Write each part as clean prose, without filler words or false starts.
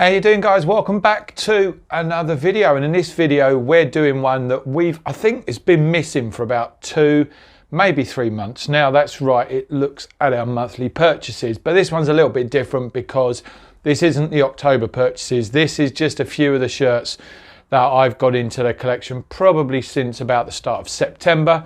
How you doing, guys? Welcome back to another video, and in this video we're doing one that I think it's been missing for about 2 maybe 3 months now. That's right, it looks at our monthly purchases, but this one's a little bit different because this isn't the October purchases. This is just a few of the shirts that I've got into the collection probably since about the start of September,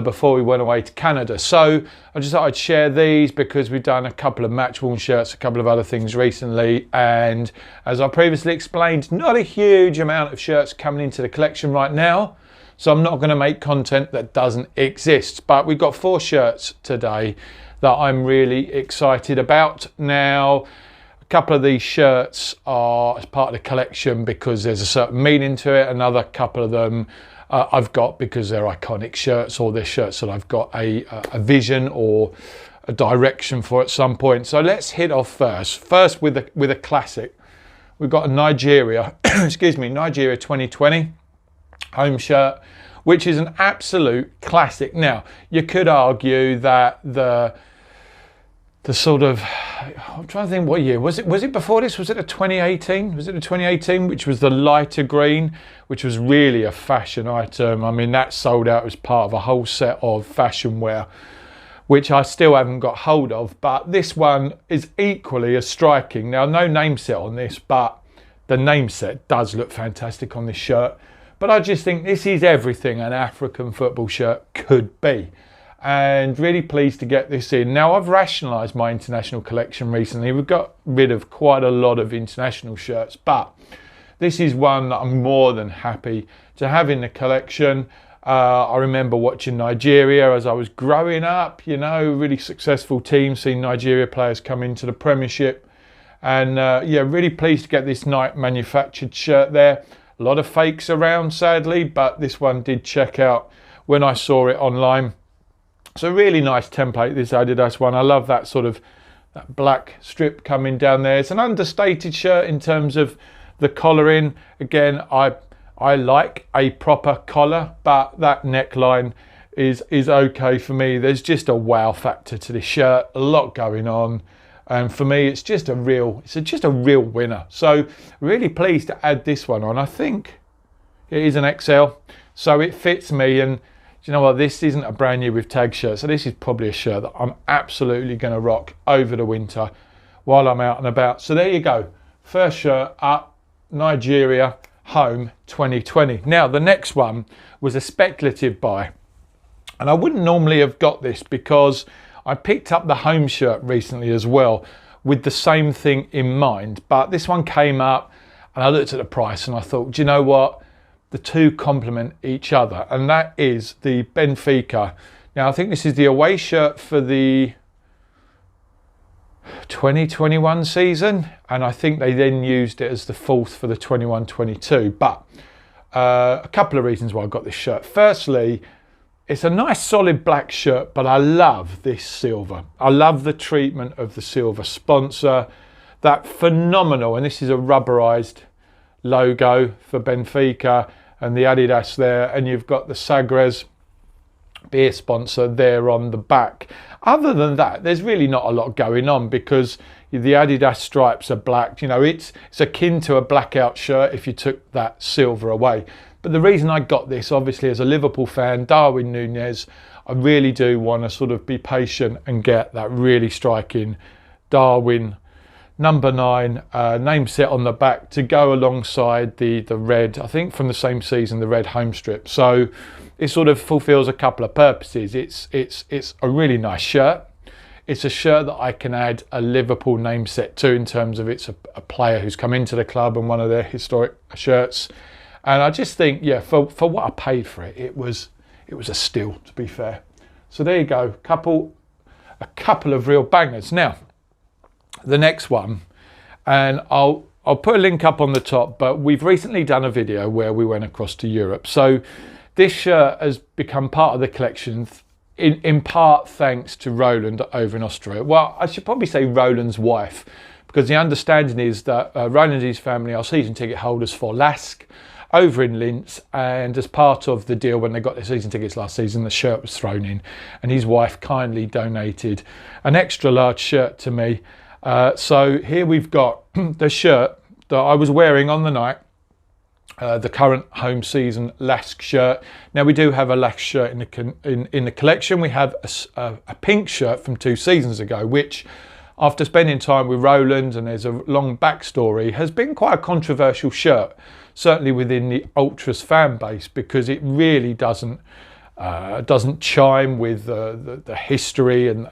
before we went away to Canada. So I just thought I'd share these because we've done a couple of match worn shirts, a couple of other things recently, and as I previously explained, not a huge amount of shirts coming into the collection right now, so I'm not going to make content that doesn't exist. But we've got 4 shirts today that I'm really excited about. Now, a couple of these shirts are as part of the collection because there's a certain meaning to it. Another couple of them I've got because they're iconic shirts, or they're shirts that I've got a vision or a direction for at some point. So let's hit off first with a classic. We've got a Nigeria, excuse me, Nigeria 2020 home shirt, which is an absolute classic. Now, you could argue that the sort of, I'm trying to think what year was it before this? Was it a 2018? Was it a 2018, which was the lighter green, which was really a fashion item. I mean, that sold out as part of a whole set of fashion wear, which I still haven't got hold of, but this one is equally as striking. Now, no name set on this, but the name set does look fantastic on this shirt. But I just think this is everything an African football shirt could be, and really pleased to get this in. Now, I've rationalised my international collection recently. We've got rid of quite a lot of international shirts, but this is one that I'm more than happy to have in the collection. I remember watching Nigeria as I was growing up, you know, really successful team, seeing Nigeria players come into the Premiership, and yeah, really pleased to get this Nike manufactured shirt there. A lot of fakes around, sadly, but this one did check out when I saw it online. It's a really nice template, this Adidas one. I love that sort of that black strip coming down there. It's an understated shirt in terms of the collaring. Again, I like a proper collar, but that neckline is okay for me. There's just a wow factor to this shirt, a lot going on, and for me it's just a real winner. So really pleased to add this one on. I think it is an XL, so it fits me. And do you know what, this isn't a brand new with tag shirt, so this is probably a shirt that I'm absolutely going to rock over the winter while I'm out and about. So there you go, first shirt up, Nigeria home 2020. Now, the next one was a speculative buy, and I wouldn't normally have got this because I picked up the home shirt recently as well with the same thing in mind, but this one came up and I looked at the price and I thought, do you know what, the two complement each other, and that is the Benfica. Now, I think this is the away shirt for the 2021 season, and I think they then used it as the 4th for the 21-22. But a couple of reasons why I got this shirt. Firstly, it's a nice solid black shirt, but I love this silver. I love the treatment of the silver sponsor, that phenomenal, and this is a rubberized logo for Benfica and the Adidas there, and you've got the Sagres beer sponsor there on the back. Other than that, there's really not a lot going on because the Adidas stripes are black. You know, it's akin to a blackout shirt if you took that silver away. But the reason I got this, obviously, as a Liverpool fan, Darwin Núñez, I really do want to sort of be patient and get that really striking Darwin number 9 name set on the back to go alongside the red, I think from the same season, the red home strip. So it sort of fulfills a couple of purposes. It's a really nice shirt. It's a shirt that I can add a Liverpool name set to, in terms of it's a player who's come into the club and one of their historic shirts. And I just think, yeah, for what I paid for it, it was a steal, to be fair. So there you go, a couple of real bangers. Now, the next one, and I'll put a link up on the top, but we've recently done a video where we went across to Europe. So this shirt has become part of the collection in part thanks to Roland over in Austria. Well, I should probably say Roland's wife, because the understanding is that Roland and his family are season ticket holders for LASK over in Linz, and as part of the deal when they got their season tickets last season, the shirt was thrown in, and his wife kindly donated an extra large shirt to me. So here we've got the shirt that I was wearing on the night. The current home season Lask shirt. Now we do have a Lask shirt in the collection. We have a pink shirt from 2 seasons ago, which after spending time with Roland, and there's a long backstory, has been quite a controversial shirt, certainly within the Ultras fan base, because it really doesn't chime with the history and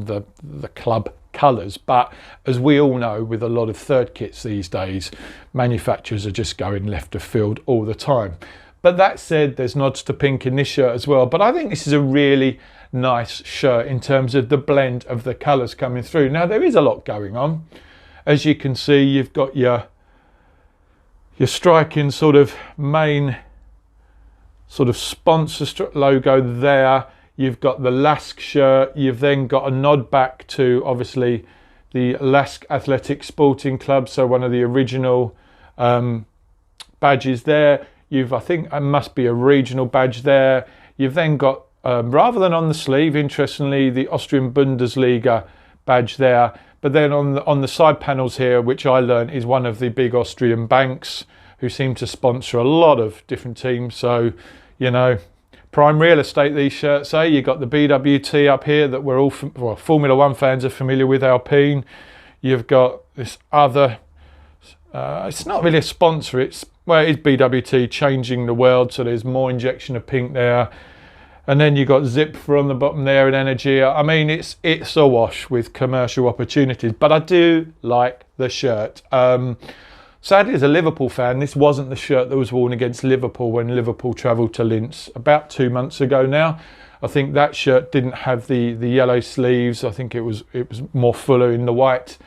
the club colours. But as we all know, with a lot of third kits these days, manufacturers are just going left of field all the time. But that said, there's nods to pink in this shirt as well. But I think this is a really nice shirt in terms of the blend of the colours coming through. Now there is a lot going on. As you can see, you've got your striking sort of main sort of sponsor logo there. You've got the Lask shirt. You've then got a nod back to obviously the Lask Athletic Sporting Club, so one of the original badges there. I think it must be a regional badge there. You've then got, rather than on the sleeve, interestingly, the Austrian Bundesliga badge there. But then on the side panels here, which I learned is one of the big Austrian banks who seem to sponsor a lot of different teams. So, you know, prime real estate, these shirts say. You've got the BWT up here that we're all, Formula One fans are familiar with, Alpine. You've got this other, it's not really a sponsor, it is BWT, Changing the World, so there's more injection of pink there. And then you've got Zipfer on the bottom there and Energia. I mean, it's awash with commercial opportunities, but I do like the shirt. Sadly, as a Liverpool fan, this wasn't the shirt that was worn against Liverpool when Liverpool travelled to Linz about 2 months ago now. I think that shirt didn't have the yellow sleeves. I think it was more fuller in the white.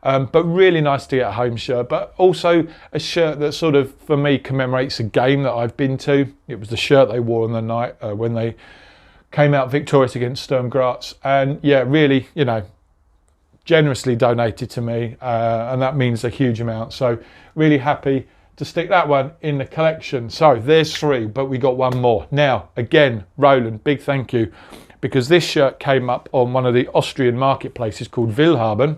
But really nice to get a home shirt, but also a shirt that sort of, for me, commemorates a game that I've been to. It was the shirt they wore on the night when they came out victorious against Sturm Graz. And yeah, really, you know, generously donated to me, and that means a huge amount. So really happy to stick that one in the collection. So there's 3, but we got one more. Now, again, Roland, big thank you, because this shirt came up on one of the Austrian marketplaces called Willhaben.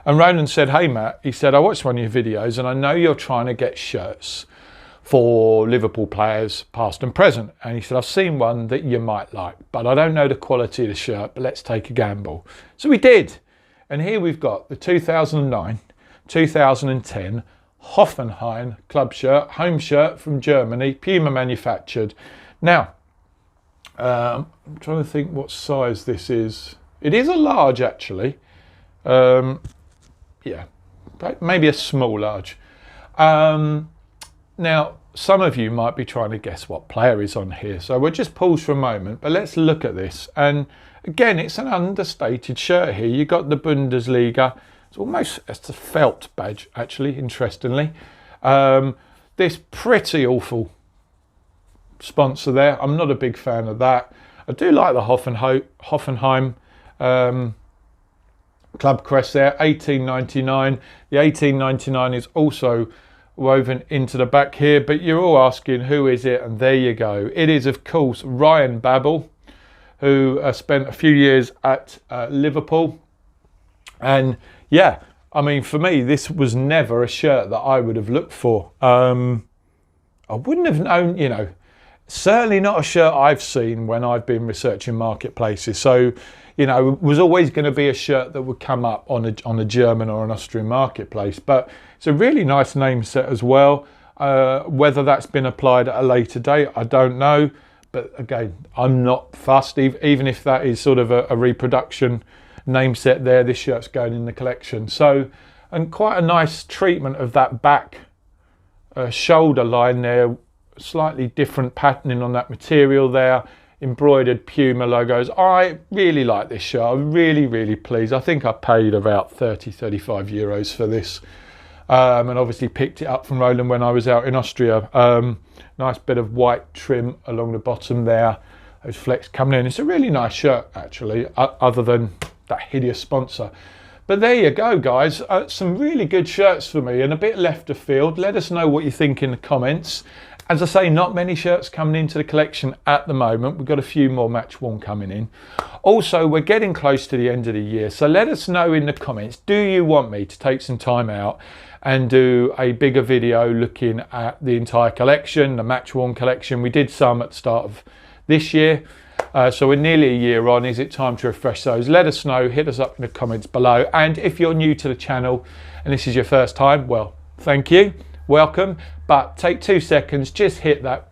And Roland said, hey Matt, he said, I watched one of your videos and I know you're trying to get shirts for Liverpool players, past and present. And he said, I've seen one that you might like, but I don't know the quality of the shirt, but let's take a gamble. So we did. And here we've got the 2009, 2010 Hoffenheim club shirt, home shirt from Germany, Puma manufactured. Now, I'm trying to think what size this is. It is a large actually. Yeah, maybe a small large. Now, some of you might be trying to guess what player is on here, so we'll just pause for a moment, but let's look at this. And again, it's an understated shirt here. You've got the Bundesliga. It's a felt badge, actually, interestingly. This pretty awful sponsor there. I'm not a big fan of that. I do like the Hoffenheim club crest there, 1899. The 1899 is also woven into the back here, but you're all asking who is it, and there you go. It is, of course, Ryan Babel, who spent a few years at Liverpool. And yeah, I mean, for me, this was never a shirt that I would have looked for. I wouldn't have known, you know, certainly not a shirt I've seen when I've been researching marketplaces. So, you know, it was always going to be a shirt that would come up on a German or an Austrian marketplace. But it's a really nice name set as well. Whether that's been applied at a later date, I don't know. But again, I'm not fussed. Even if that is sort of a reproduction name set there, this shirt's going in the collection. So, and quite a nice treatment of that back shoulder line there. Slightly different patterning on that material there. Embroidered Puma logos. I really like this shirt. I'm really, really pleased. I think I paid about 35 euros for this. And obviously picked it up from Roland when I was out in Austria. Nice bit of white trim along the bottom there. Those flecks coming in. It's a really nice shirt, actually, other than that hideous sponsor. But there you go, guys. Some really good shirts for me and a bit left of field. Let us know what you think in the comments. As I say, not many shirts coming into the collection at the moment. We've got a few more match worn coming in. Also, we're getting close to the end of the year, so let us know in the comments, do you want me to take some time out and do a bigger video looking at the entire collection, the match worn collection? We did some at the start of this year, so we're nearly a year on. Is it time to refresh those? Let us know, hit us up in the comments below. And if you're new to the channel and this is your first time, well, thank you, welcome. But take 2 seconds, just hit that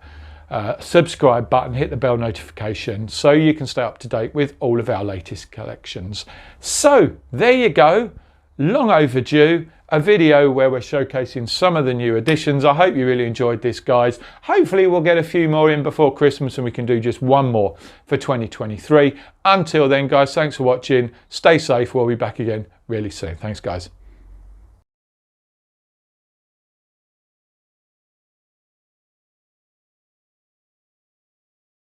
subscribe button, hit the bell notification so you can stay up to date with all of our latest collections. So there you go, long overdue, a video where we're showcasing some of the new additions. I hope you really enjoyed this, guys. Hopefully we'll get a few more in before Christmas and we can do just one more for 2023. Until then, guys, thanks for watching. Stay safe. We'll be back again really soon. Thanks, guys.